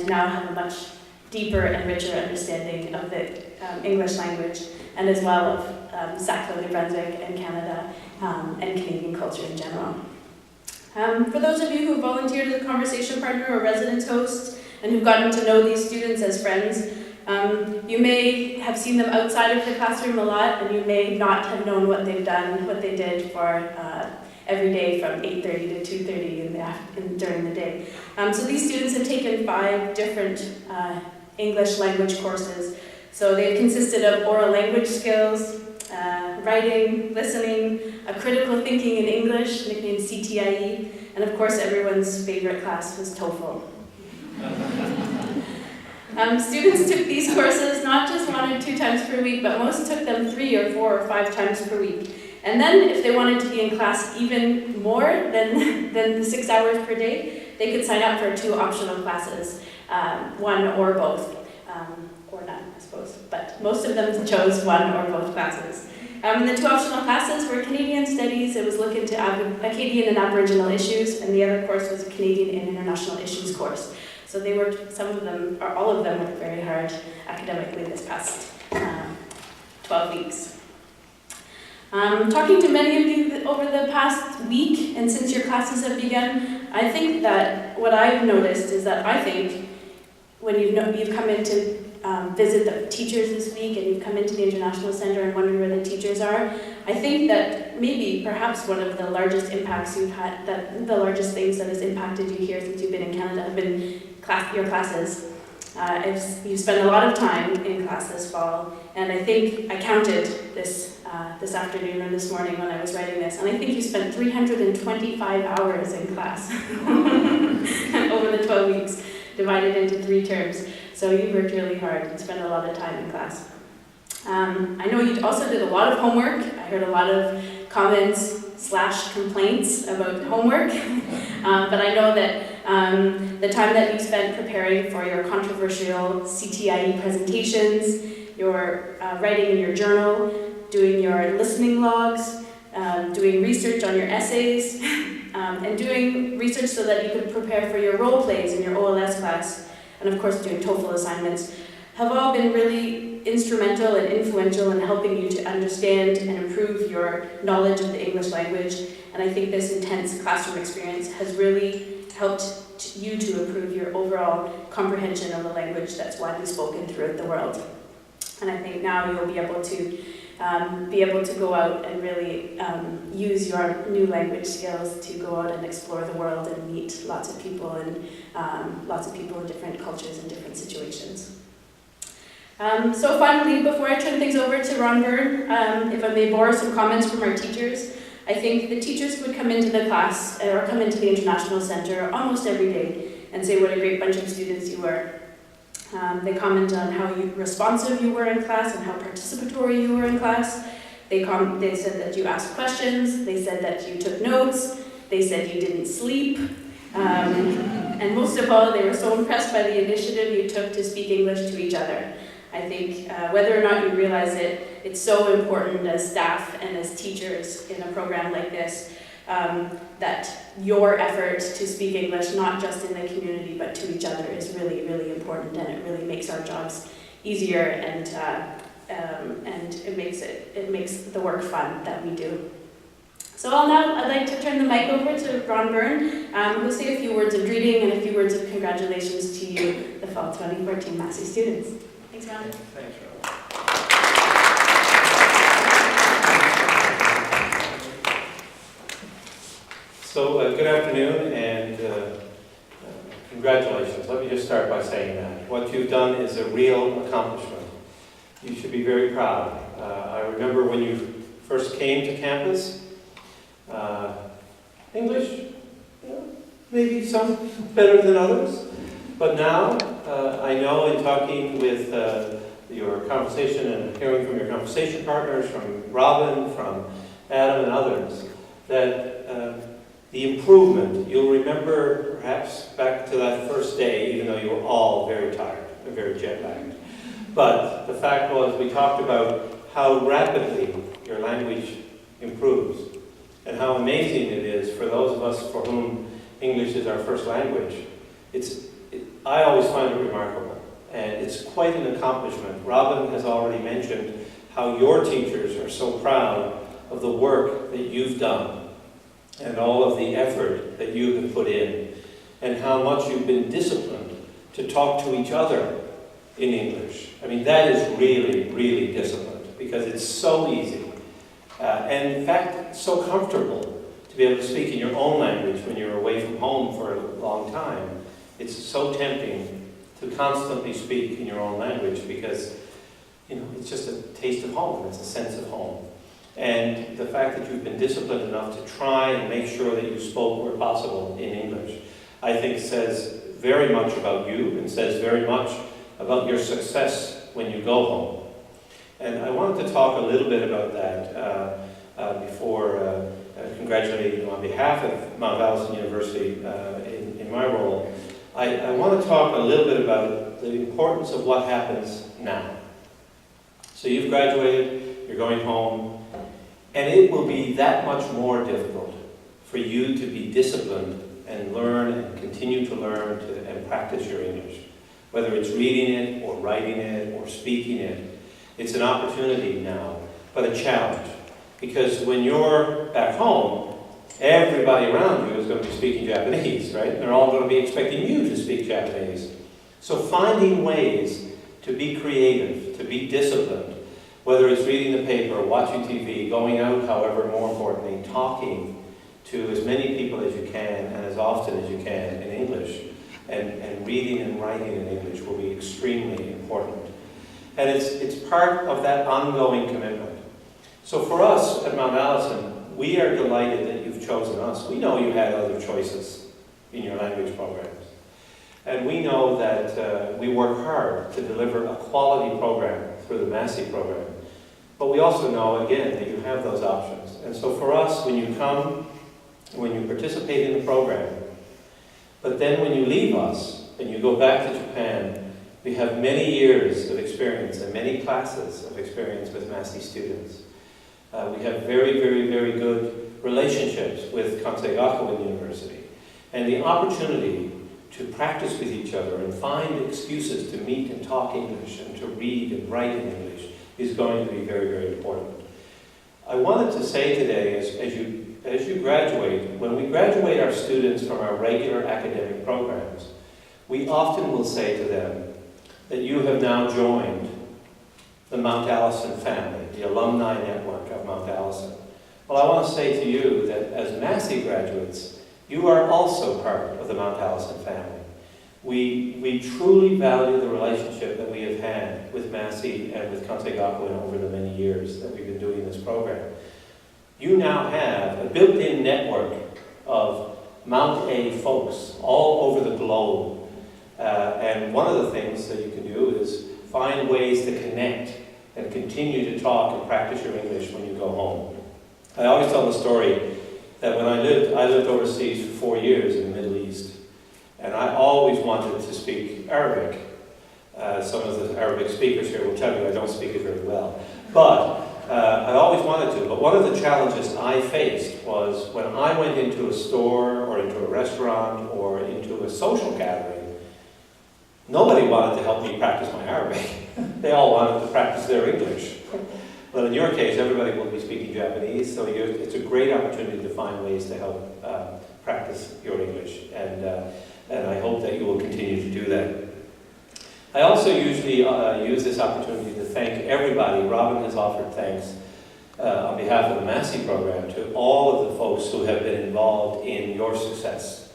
now have a much deeper and richer understanding of the English language, and as well of Sackville, New Brunswick, and Canada, and Canadian culture in general. For those of you who volunteered as a conversation partner or residence host, and who've gotten to know these students as friends, you may have seen them outside of the classroom a lot, and you may not have known what they've done, what they did for every day from 8:30 to 2:30 during the day. So these students have taken 5 different English language courses. So they've consisted of oral language skills, writing, listening, a critical thinking in English, nicknamed CTIE, and of course everyone's favorite class was TOEFL. Students took these courses not just 1 or 2 times per week, but most took them 3 or 4 or 5 times per week. And then if they wanted to be in class even more than the 6 hours per day, they could sign up for 2 optional classes, 1 or both, or none, I suppose. But most of them chose 1 or both classes. The 2 optional classes were Canadian Studies. It was looking into Acadian and Aboriginal issues, and the other course was a Canadian and International Issues course. So they worked, some of them, or all of them, worked very hard academically this past 12 weeks. Talking to many of you over the past week, and since your classes have begun, I think that what I've noticed is that I think when you've come in to visit the teachers this week, and you've come into the International Centre and wondered where the teachers are, I think that maybe, perhaps one of the largest impacts you've had, the largest things that has impacted you here since you've been in Canada have been your classes. You spent a lot of time in class this fall, and I think I counted this afternoon or this morning when I was writing this, and I think you spent 325 hours in class over the 12 weeks, divided into 3 terms. So you worked really hard and spent a lot of time in class. I know you also did a lot of homework. I heard a lot of comments/complaints about homework, but I know that the time that you spent preparing for your controversial CTIE presentations, your writing in your journal, doing your listening logs, doing research on your essays, and doing research so that you could prepare for your role plays in your OLS class, and of course doing TOEFL assignments, have all been really instrumental and influential in helping you to understand and improve your knowledge of the English language. And I think this intense classroom experience has really helped you to improve your overall comprehension of a language that's widely spoken throughout the world. And I think now you'll be able to go out and really use your new language skills to go out and explore the world and meet lots of people and lots of people in different cultures and different situations. So finally, before I turn things over to Ron Byrne, if I may borrow some comments from our teachers, I think the teachers would come into the class or come into the International Centre almost every day and say what a great bunch of students you were. They comment on how responsive you were in class and how participatory you were in class. They said that you asked questions. They said that you took notes. They said you didn't sleep. And most of all, they were so impressed by the initiative you took to speak English to each other. I think whether or not you realize it, it's so important as staff and as teachers in a program like this that your effort to speak English, not just in the community, but to each other is really, really important, and it really makes our jobs easier, and it makes the work fun that we do. So I'd like to turn the mic over to Ron Byrne, who will say a few words of greeting and a few words of congratulations to you, the Fall 2014 MASSIE students. Thanks, Ron. Thanks, Ron. So good afternoon and congratulations. Let me just start by saying that. What you've done is a real accomplishment. You should be very proud. I remember when you first came to campus, English, maybe some better than others, but now I know in talking with your conversation and hearing from your conversation partners, from Robin, from Adam and others, that the improvement, you'll remember perhaps back to that first day, even though you were all very tired and very jet-lagged. But the fact was, we talked about how rapidly your language improves and how amazing it is for those of us for whom English is our first language. It's I always find it remarkable, and it's quite an accomplishment. Robin has already mentioned how your teachers are so proud of the work that you've done and all of the effort that you have put in, and how much you've been disciplined to talk to each other in English. I mean, that is really, really disciplined, because it's so easy. And in fact, so comfortable to be able to speak in your own language when you're away from home for a long time. It's so tempting to constantly speak in your own language because, it's just a taste of home. It's a sense of home. And the fact that you've been disciplined enough to try and make sure that you spoke where possible in English, I think says very much about you and says very much about your success when you go home. And I wanted to talk a little bit about that before congratulating you on behalf of Mount Allison University in my role. I want to talk a little bit about the importance of what happens now. So you've graduated, you're going home, and it will be that much more difficult for you to be disciplined and learn and continue to learn and practice your English. Whether it's reading it or writing it or speaking it, it's an opportunity now, but a challenge. Because when you're back home, everybody around you is going to be speaking Japanese, right? And they're all going to be expecting you to speak Japanese. So finding ways to be creative, to be disciplined, whether it's reading the paper, watching TV, going out, however, more importantly, talking to as many people as you can and as often as you can in English, and reading and writing in English will be extremely important. And it's part of that ongoing commitment. So for us at Mount Allison, we are delighted that you've chosen us. We know you had other choices in your language programs. And we know that we work hard to deliver a quality program through the MASSIE program. But we also know, again, that you have those options. And so for us, when you come, when you participate in the program, but then when you leave us and you go back to Japan, we have many years of experience and many classes of experience with MASSIE students. We have very, very, very good relationships with Kansei Gakuin University. And the opportunity to practice with each other and find excuses to meet and talk English and to read and write in English is going to be very, very important. I wanted to say today, as you graduate, when we graduate our students from our regular academic programs, we often will say to them that you have now joined the Mount Allison family, the alumni network of Mount Allison. Well, I want to say to you that as MASSIE graduates, you are also part of the Mount Allison family. We truly value the relationship that we have had with MASSIE and with Kansei Gakuin over the many years that we've been doing this program. You now have a built-in network of Mount A folks all over the globe. And one of the things that you can do is find ways to connect and continue to talk and practice your English when you go home. I always tell the story that when I lived overseas for 4 years in the Middle East, and I always wanted to speak Arabic. Some of the Arabic speakers here will tell you I don't speak it very well. But I always wanted to. But one of the challenges I faced was when I went into a store or into a restaurant or into a social gathering, nobody wanted to help me practice my Arabic. They all wanted to practice their English. But in your case, everybody will be speaking Japanese, so it's a great opportunity to find ways to help practice your English. And I hope that you will continue to do that. I also usually use this opportunity to thank everybody. Robin has offered thanks on behalf of the MASSIE program to all of the folks who have been involved in your success.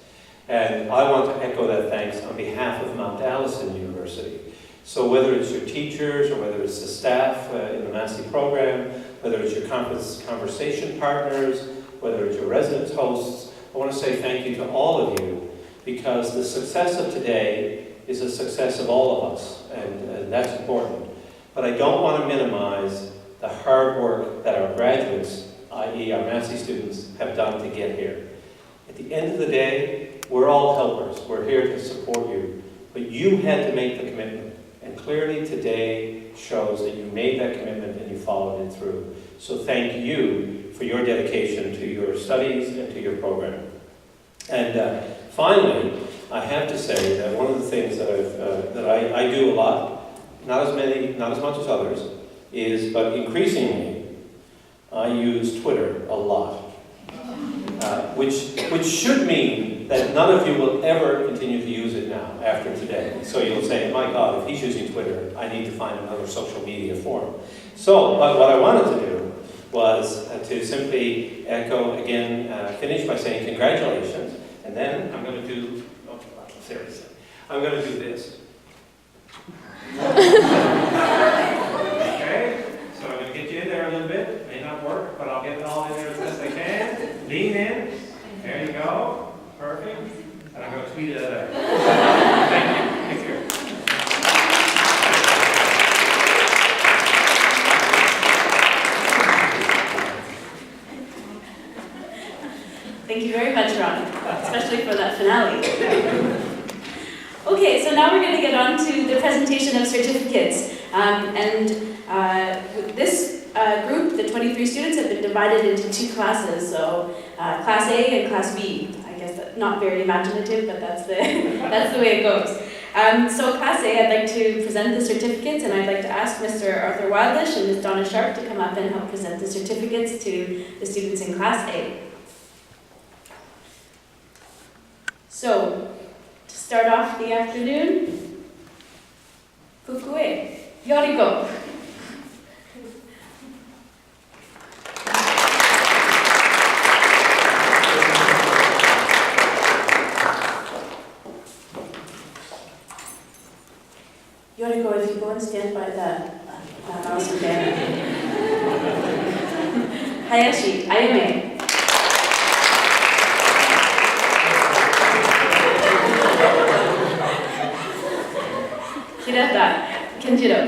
And I want to echo that thanks on behalf of Mount Allison University. So whether it's your teachers or whether it's the staff in the MASSIE program, whether it's your conversation partners, whether it's your residence hosts, I want to say thank you to all of you, because the success of today is a success of all of us, and that's important. But I don't want to minimize the hard work that our graduates, i.e. our MASSIE students, have done to get here. At the end of the day, we're all helpers. We're here to support you. But you had to make the commitment. And clearly today shows that you made that commitment and you followed it through. So thank you for your dedication to your studies and to your program. And finally, I have to say that one of the things that I do a lot, not as much as others, is, but increasingly, I use Twitter a lot. Which should mean that none of you will ever continue to use it now, after today. So you'll say, my God, if he's using Twitter, I need to find another social media forum. So, but what I wanted to do was to simply echo again, finish by saying congratulations, and then I'm going to do, oh, seriously, I'm going to do this. Okay, so I'm going to get you in there a little bit. It may not work, but I'll get it all in there as best I can. Lean in. There you go. Perfect. And I'm going to tweet it out. Thank you. Take care. Thank you very much, Ron, especially for that finale. Okay, so now we're going to get on to the presentation of certificates. This group, the 23 students, have been divided into two classes, so Class A and Class B. I guess that's not very imaginative, but that's the, that's the way it goes. So Class A, I'd like to present the certificates, and I'd like to ask Mr. Arthur Wildlish and Ms. Donna Sharp to come up and help present the certificates to the students in Class A. So, to start off the afternoon, Fukue, Yoriko. Yoriko, if you go and stand by that house and banner. Hayashi, Ayame. Hirata, Kenjiro.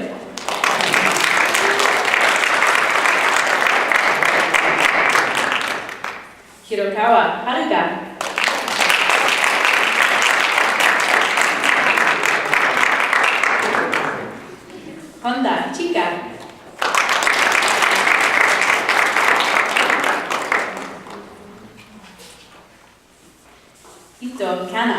Hirokawa, Haruka. Honda, Chika. Ito, Kana.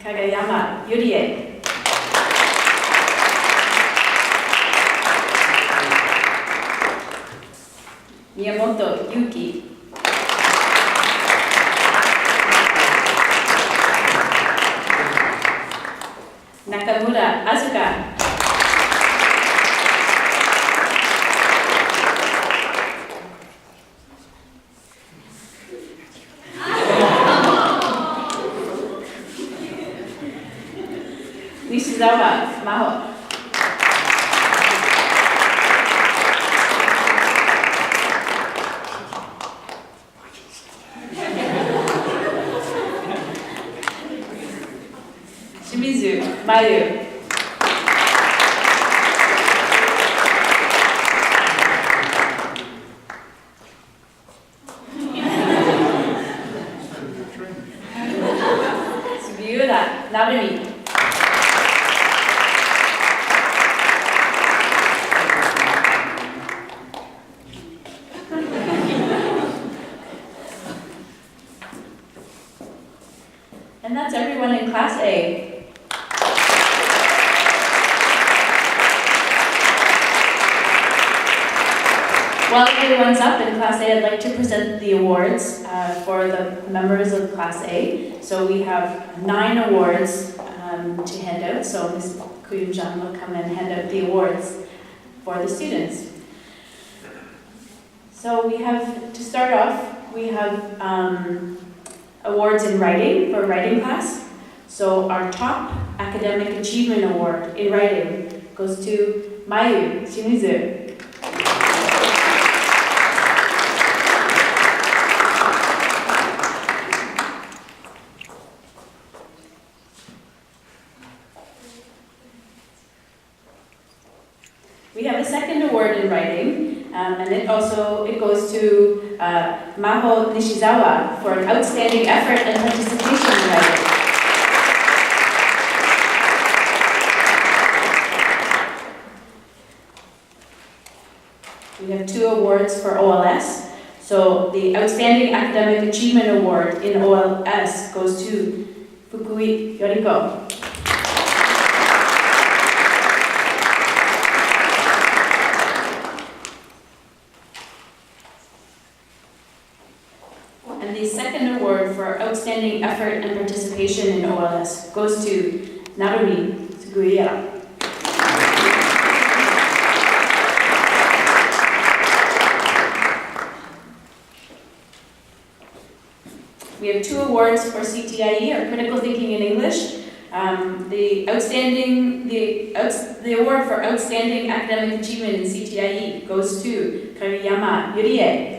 Kagayama, Yurie. Miyamoto, Yuki. Nakamura, Asuka. Nishizawa, Maho. Shimizu, Mayu. Sugiura, Narumi. And that's everyone in Class A. While everyone's up in Class A, I'd like to present the awards for the members of Class A. So we have 9 awards to hand out. So Ms. Kuyumjan will come and hand out the awards for the students. So we have, to start off, we have awards in writing for writing class. So our top academic achievement award in writing goes to Mayu Shimizu. We have a second award in writing, and it goes to Maho Nishizawa for an outstanding effort and participation in writing. We we have 2 awards for OLS. So the Outstanding Academic Achievement Award in OLS goes to Fukui Yoriko. And the second award for Outstanding Effort and Participation in OLS goes to Narumi Sugiyara. We have 2 awards for CTIE, or Critical Thinking in English. The award for Outstanding Academic Achievement in CTIE goes to Kariyama Yurie.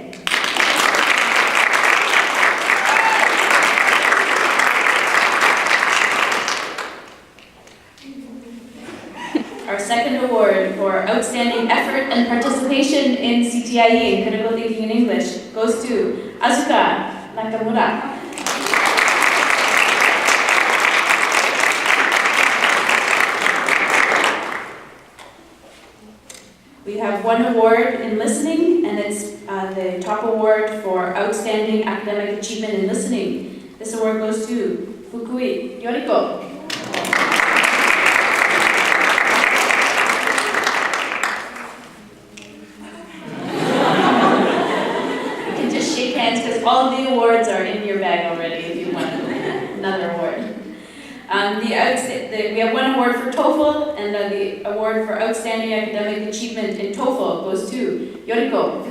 Our second award for Outstanding Effort and Participation in CTIE and Critical Thinking in English goes to Asuka Nakamura. We have 1 award in listening, and it's the top award for Outstanding Academic Achievement in Listening. This award goes to Fukui Yoriko. You can just shake hands because all of the awards are in your bag already if you want another award. We have 1 award for TOEFL, and the award for Outstanding Academic Achievement in TOEFL goes to Yoriko.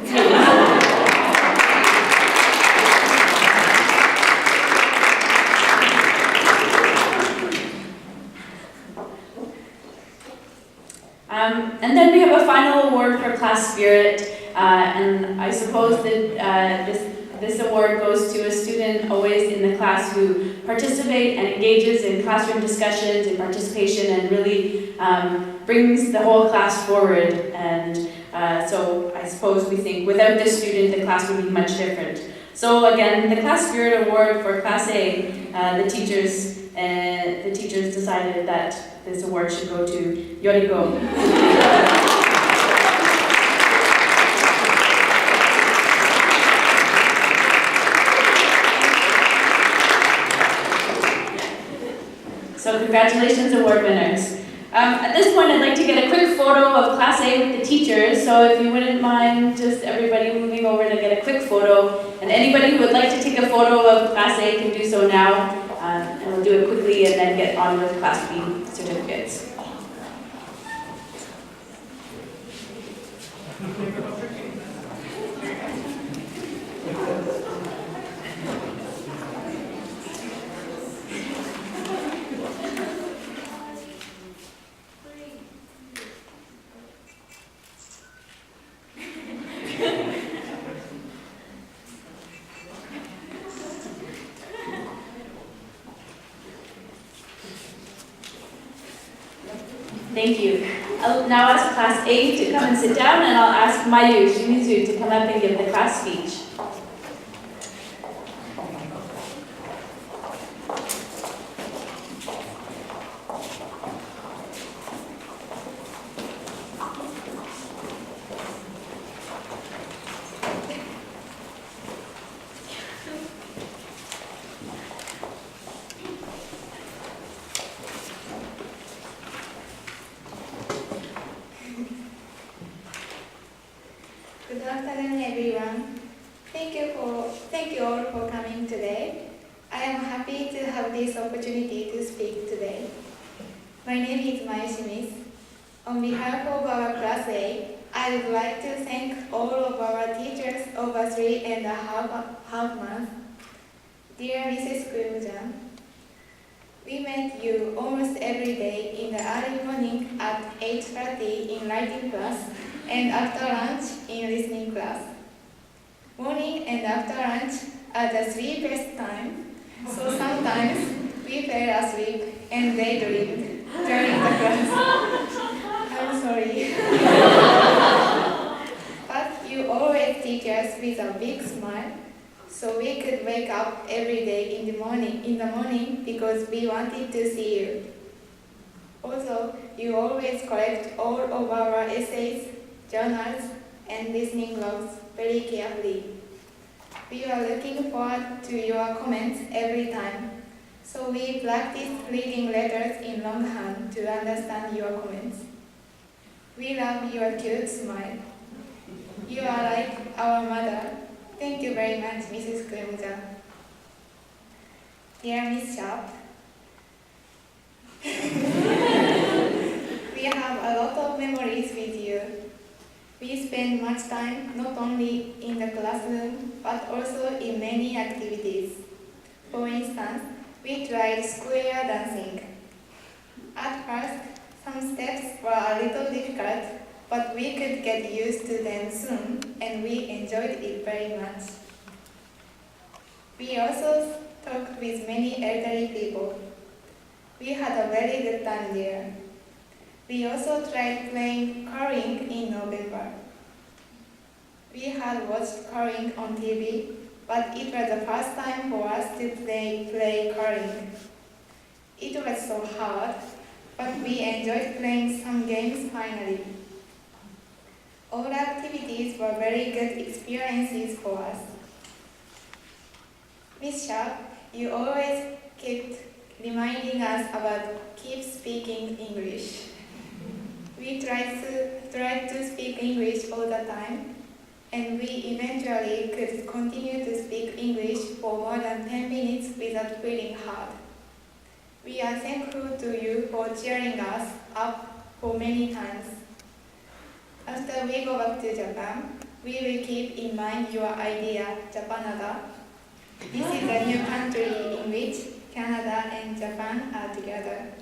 And then we have a final award for Class Spirit, and I suppose that this award goes to a student always in the class who participates and engages in classroom discussions and participation and really brings the whole class forward. And so I suppose we think without this student, the class would be much different. So again, the Class Spirit Award for Class A, the teachers decided that this award should go to Yoriko. So congratulations, award winners. At this point, I'd like to get a quick photo of Class A with the teachers. So if you wouldn't mind just everybody moving over to get a quick photo. And anybody who would like to take a photo of Class A can do so now. And we'll do it quickly and then get on with Class B certificates. Thank you. I'll now ask Class A to come and sit down, and I'll ask Mayu Shimizu to come up and give the class speech. Good afternoon, everyone. Thank you all for coming today. I am happy to have this opportunity to speak today. My name is Maya Shimizu. On behalf of our Class A, I would like to thank all of our teachers over 3.5 months. Dear Mrs. Kurujan, we met you almost every day in the early morning at 8:30 in writing class and after lunch in listening class. Morning and after lunch are the 3 best time, so sometimes we fell asleep and daydreamed during the class. I'm sorry. But you always teach us with a big smile, so we could wake up every day in the morning because we wanted to see you. Also, you always collect all of our essays, journals, and listening logs very carefully. We are looking forward to your comments every time, so we practice reading letters in longhand to understand your comments. We love your cute smile. You are like our mother. Thank you very much, Mrs. Kuremuja. Dear Miss Sharp, we have a lot of memories with you. We spend much time not only in the classroom, but also in many activities. For instance, we tried square dancing. At first, some steps were a little difficult, but we could get used to them soon, and we enjoyed it very much. We also talked with many elderly people. We had a very good time there. We also tried playing curling in November. We had watched curling on TV, but it was the first time for us to play curling. It was so hard, but we enjoyed playing some games finally. All activities were very good experiences for us. Miss Sharp, you always kept reminding us about keep speaking English. We tried to speak English all the time, and we eventually could continue to speak English for more than 10 minutes without feeling hard. We are thankful to you for cheering us up for many times. After we go back to Japan, we will keep in mind your idea, Japanada. This is a new country in which Canada and Japan are together.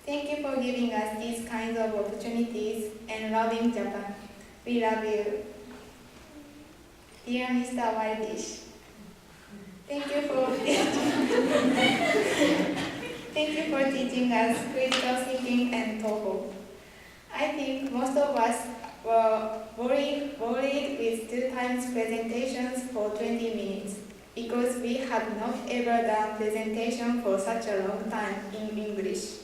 Thank you for giving us these kinds of opportunities and loving Japan. We love you. Dear Mr. Whitish, thank you for teaching us critical thinking and TOEFL. I think most of us were worried with 2 times presentations for 20 minutes because we had not ever done presentation for such a long time in English.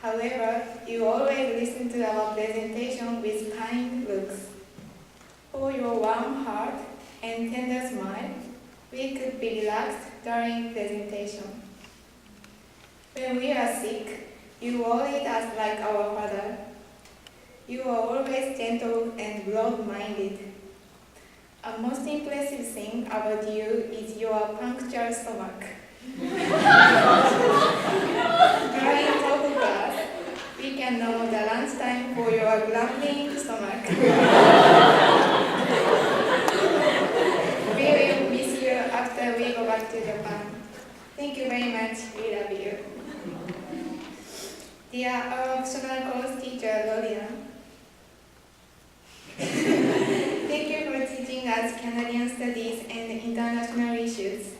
However, you always listen to our presentation with kind looks. For your warm heart and tender smile, we could be relaxed during presentation. When we are sick, you worried us like our father. You are always gentle and broad-minded. A most impressive thing about you is your punctual stomach. During TOEFL class, we can know the lunchtime for your grumbling stomach. We will miss you after we go back to Japan. Thank you very much. We love you. Dear our optional course teacher, Lorian, thank you for teaching us Canadian studies and international issues.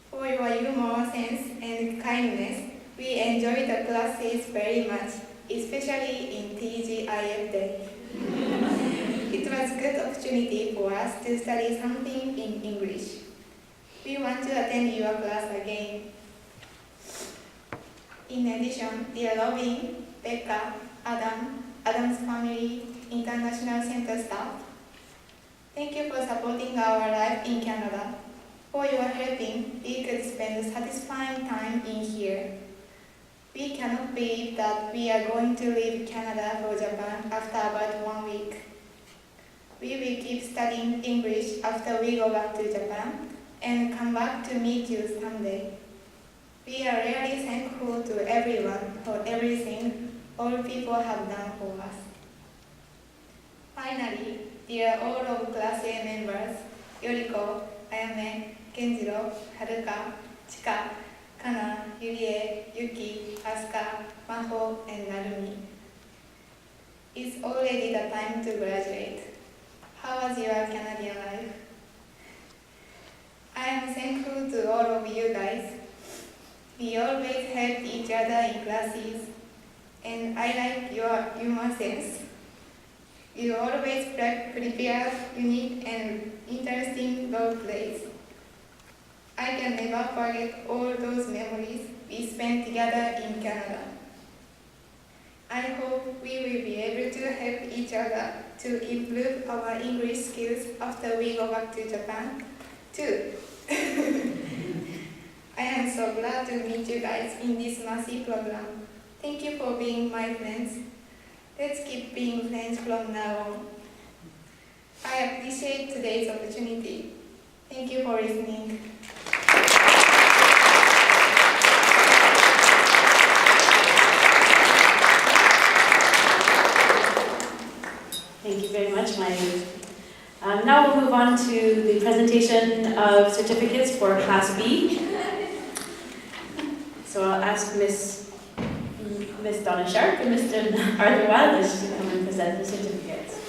For your humor, sense, and kindness, we enjoy the classes very much, especially in TGIF Day. It was a good opportunity for us to study something in English. We want to attend your class again. In addition, dear Robin, Becca, Adam's family, International Center staff, thank you for supporting our life in Canada. For your helping, we could spend satisfying time in here. We cannot believe that we are going to leave Canada for Japan after about 1 week. We will keep studying English after we go back to Japan and come back to meet you someday. We are really thankful to everyone for everything all people have done for us. Finally, dear all of Class A members, Yoriko, Ayame, Kenjiro, Haruka, Chika, Kana, Yurie, Yuki, Asuka, Maho, and Narumi. It's already the time to graduate. How was your Canadian life? I am thankful to all of you guys. We always helped each other in classes, and I like your humor sense. You always prepare unique and interesting role plays. I can never forget all those memories we spent together in Canada. I hope we will be able to help each other to improve our English skills after we go back to Japan. 2. I am so glad to meet you guys in this MASSIE program. Thank you for being my friends. Let's keep being friends from now on. I appreciate today's opportunity. Thank you for listening. Thank you very much, Mayu. Now we'll move on to the presentation of certificates for Class B. So I'll ask Miss Donna Sharp and Mr. Arthur Wildlish to come and present the certificates.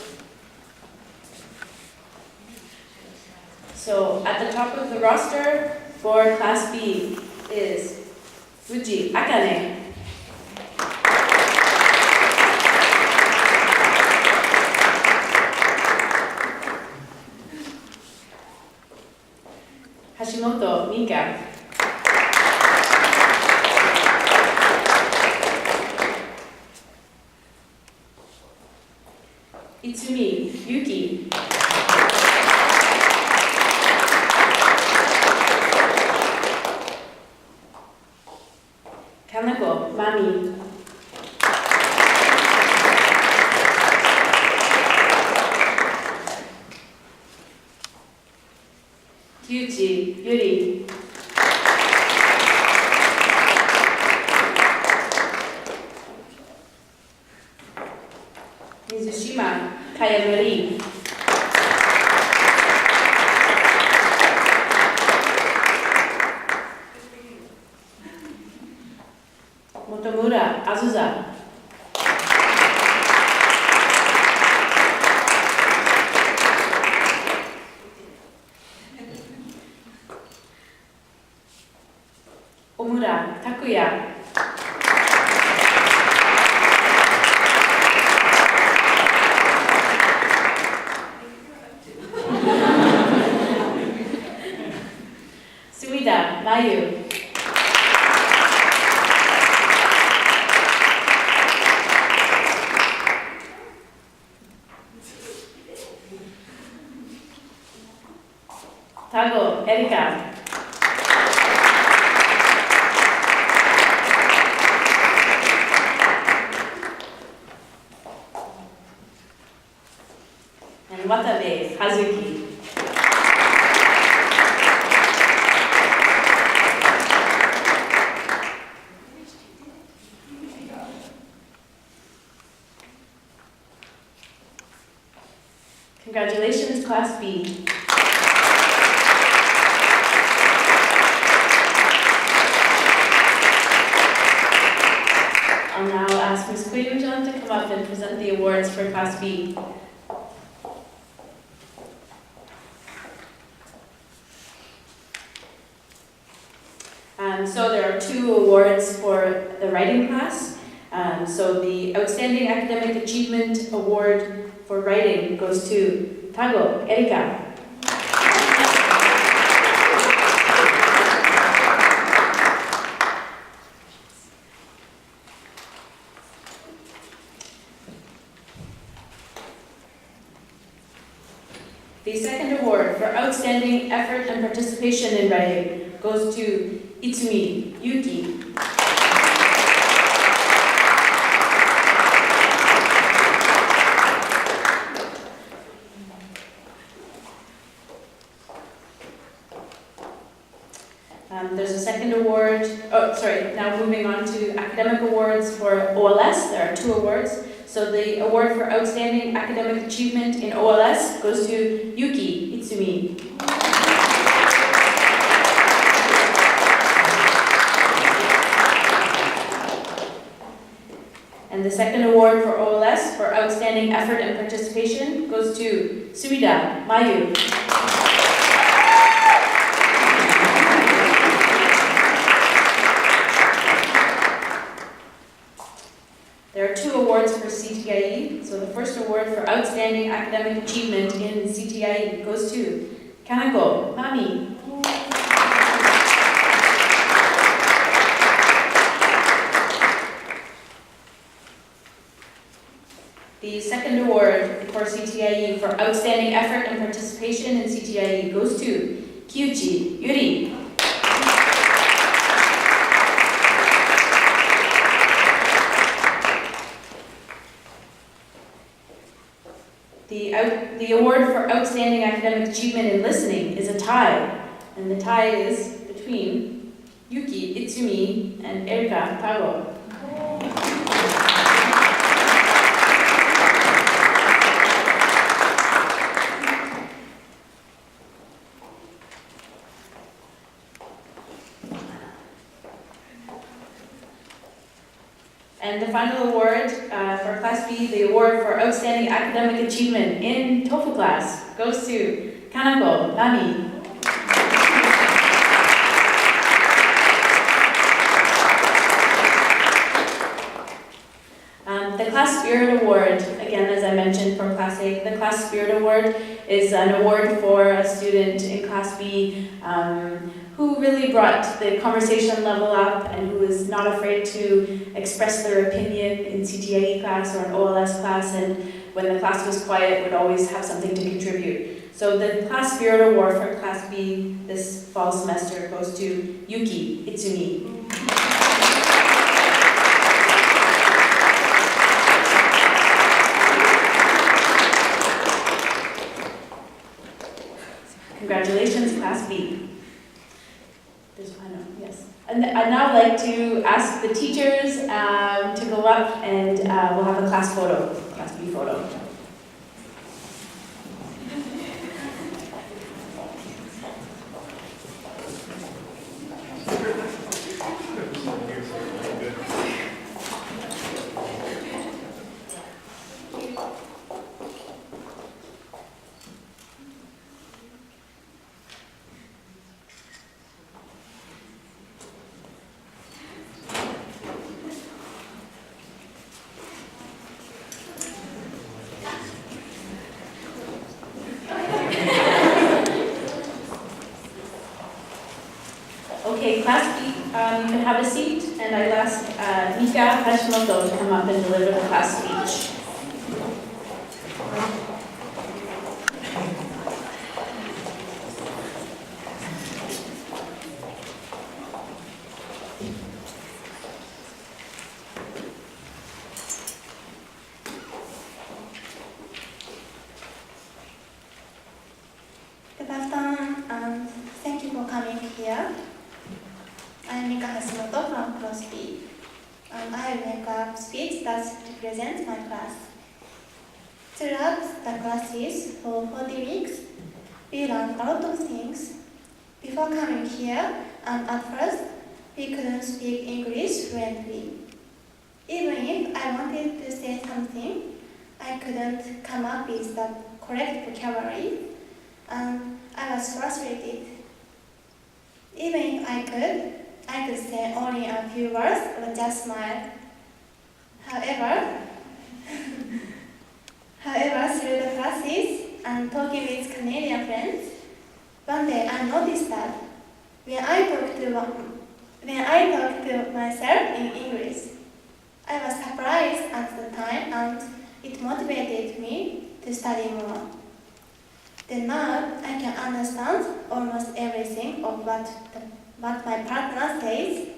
So at the top of the roster for Class B is Fuji Akane. Hashimoto Mika. Itsumi Yuki. Kanako Mami. Kyuchi Yuri. Mizushima Kayamori. Motomura Azusa. Omura Takuya. Suida Mayu. Tago Erika. And Watabe Hazuki. Congratulations, Class B. I'll now ask Ms. Koyujan to come up and present the awards for Class B. So there are 2 awards for the writing class. So the Outstanding Academic Achievement Award for writing goes to Tago Erika. The second award for outstanding effort and participation in writing goes to Itsumi Yuki. There's a second award, now moving on to academic awards for OLS. There are 2 awards. So the award for outstanding academic achievement in OLS goes to Yuki Itsumi. And the second award for OLS for outstanding effort and participation goes to Suida Mayu. There are 2 awards for CTIE. So the first award for outstanding academic achievement in CTIE goes to Kanako Mami. The second award for CTIE for outstanding effort and participation in CTIE goes to Kyuchi Yuri. The award for outstanding academic achievement in listening is a tie, and the tie is between Yuki Itsumi and Erika Tago. And the final award for Class B, the award for outstanding academic achievement in TOEFL class, goes to Kanako Nami. The Class Spirit Award, again, as I mentioned for Class A, the Class Spirit Award is an award for a student in Class B who really brought the conversation level up and who is not afraid to express their opinion in CTIE class or an OLS class, and when the class was quiet would always have something to contribute. So the Class Spirit Award for Class B this fall semester goes to Yuki Itsumi. Congratulations, Class B. Yes. And I'd now like to ask the teachers to go up and we'll have a class photo, Class B photo. Okay, Class B, you can have a seat, and I'll ask Mika Hashimoto to come up and deliver the class speech. Good afternoon, and thank you for coming here. I'm Mika Hashimoto from Class B, and I will make a speech that represents my class. Throughout the classes for 40 weeks, we learned a lot of things. Before coming here, and at first, we couldn't speak English fluently. Even if I wanted to say something, I couldn't come up with the correct vocabulary, and I was frustrated. Even if I could say only a few words or just smile. However, through the classes and talking with Canadian friends, one day I noticed that when I talk to myself in English, I was surprised at the time, and it motivated me to study more. Then now I can understand almost everything of what my partner says.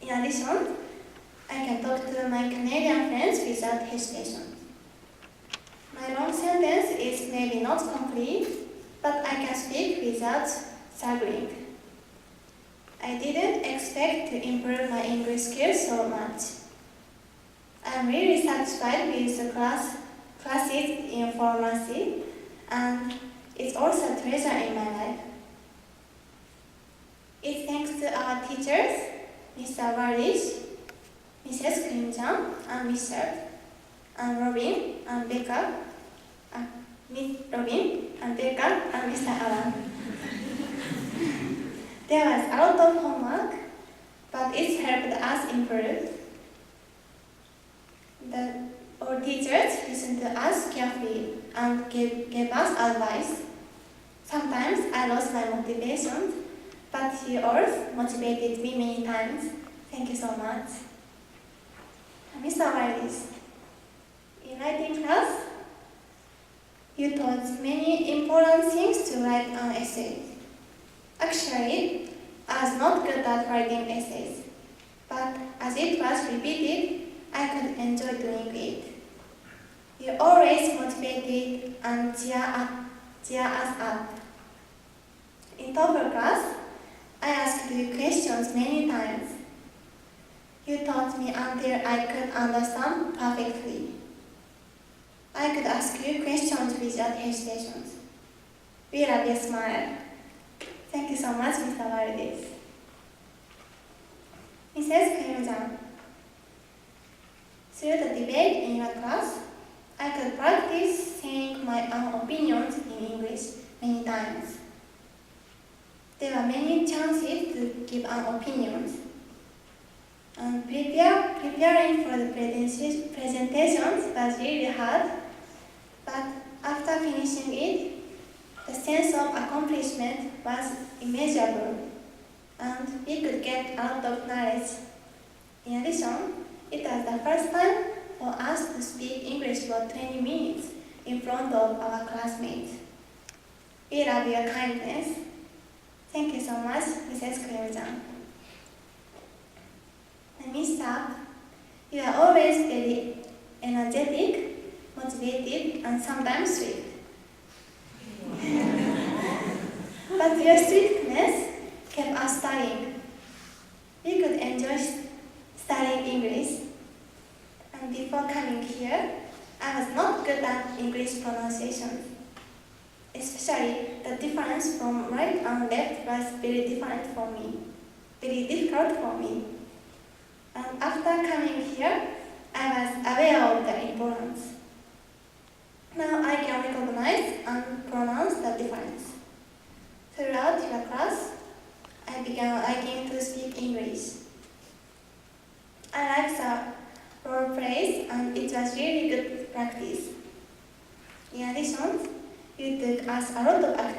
In addition, I can talk to my Canadian friends without hesitation. My long sentence is maybe not complete, but I can speak without struggling. I didn't expect to improve my English skills so much. I'm really satisfied with the classes in pharmacy, and it's also a treasure in my life. It's thanks to our teachers, Mr. Warish, Mrs. Kim-chan, and Mr. and Robin, and Becca, Miss Robin, and Becca, and Mr. Alan. There was a lot of homework, but it helped us improve. Our teachers listened to us carefully and gave us advice. Sometimes I lost my motivation, but you all motivated me many times. Thank you so much. Mr. Wailis, in writing class, You taught many important things to write an essay. Actually, I was not good at writing essays, but as it was repeated, I could enjoy doing it. You always motivated and cheer us up. In TOEFL class, I asked you questions many times. You taught me until I could understand perfectly. I could ask you questions without hesitations. We love your smile. Thank you so much, Mr. Valdez. Mrs. Kayujan, through the debate in your class, I could practice saying my own opinions in English many times. There were many chances to give an opinion. And preparing for the presentations was really hard, but after finishing it, the sense of accomplishment was immeasurable, and we could get a lot of knowledge. In addition, it was the first time for us to speak English for 20 minutes in front of our classmates. We love your kindness. Thank you so much, Mrs. Kyojan. And Mr. You are always very energetic, motivated, and sometimes sweet. But your sweetness kept us studying. We could enjoy studying English. And before coming here, I was not good at English pronunciation. Especially the difference from right and left was very difficult for me. And after coming here, I was aware of the importance. Now I can recognize and pronounce the difference. Throughout your class, I began liking to speak English. I liked the role plays and it was really good practice. In addition, you took us a lot of activities.